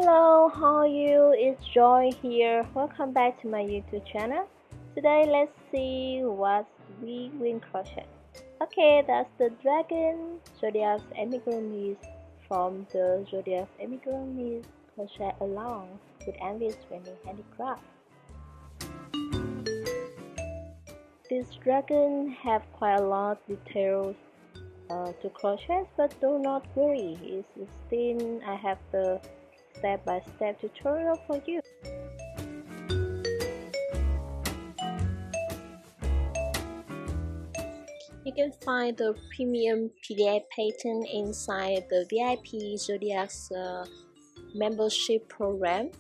Hello, how are you? It's Joy here. Welcome back to my YouTube channel. Today, let's see what we will crochet. Okay, that's the dragon Zodiac's Amigurumi from the Zodiac's Amigurumi crochet along with Envy's Spending Handicraft. This dragon have quite a lot of details to crochet, but do not worry. It's still I have the step-by-step tutorial for you. You can find the premium PDF pattern inside the VIP Zodiac's membership program.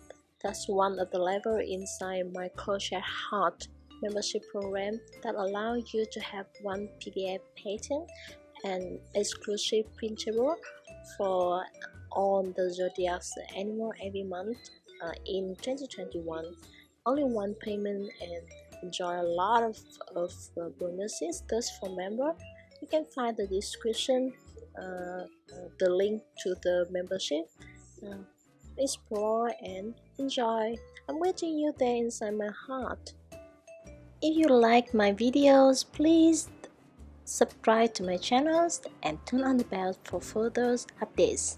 That's one of the levels inside my Crochet Heart membership program that allows you to have one PDF pattern and exclusive printable for all the Zodiac's animal every month in 2021. Only one payment and enjoy a lot of bonuses. Thus, for member, you can find the description, the link to the membership. Explore and enjoy. I'm waiting you there inside my heart. If you like my videos, please subscribe to my channels and turn on the bell for further updates.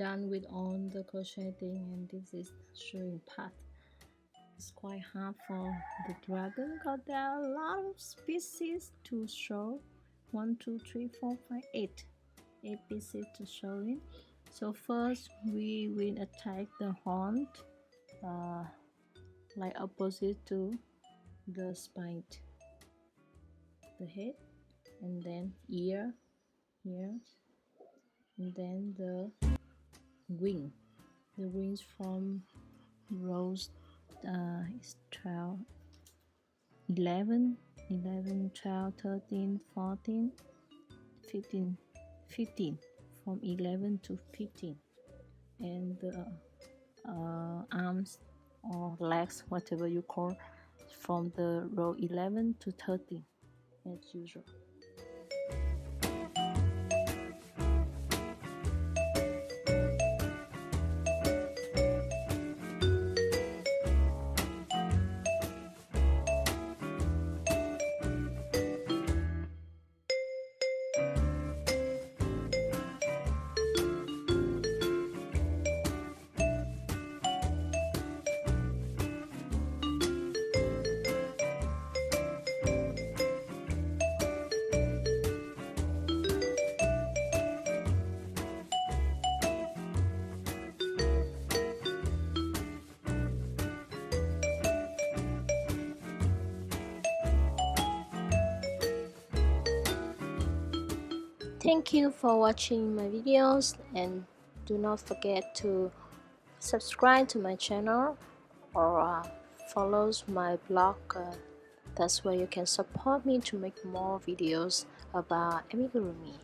done with all the crocheting, and this is showing part. It's quite hard for the dragon because there are a lot of species to show. 1, 2, 3, 4, 5, 8 pieces to show in. So first we will attach the horn like opposite to the spine, the head, and then ear here, and then the wings from rows is 12, 11, 12, 13, 14, 15, from 11 to 15, and the arms or legs, whatever you call, from the row 11 to 13 as usual. Thank you for watching my videos, and do not forget to subscribe to my channel or follow my blog. That's where you can support me to make more videos about amigurumi.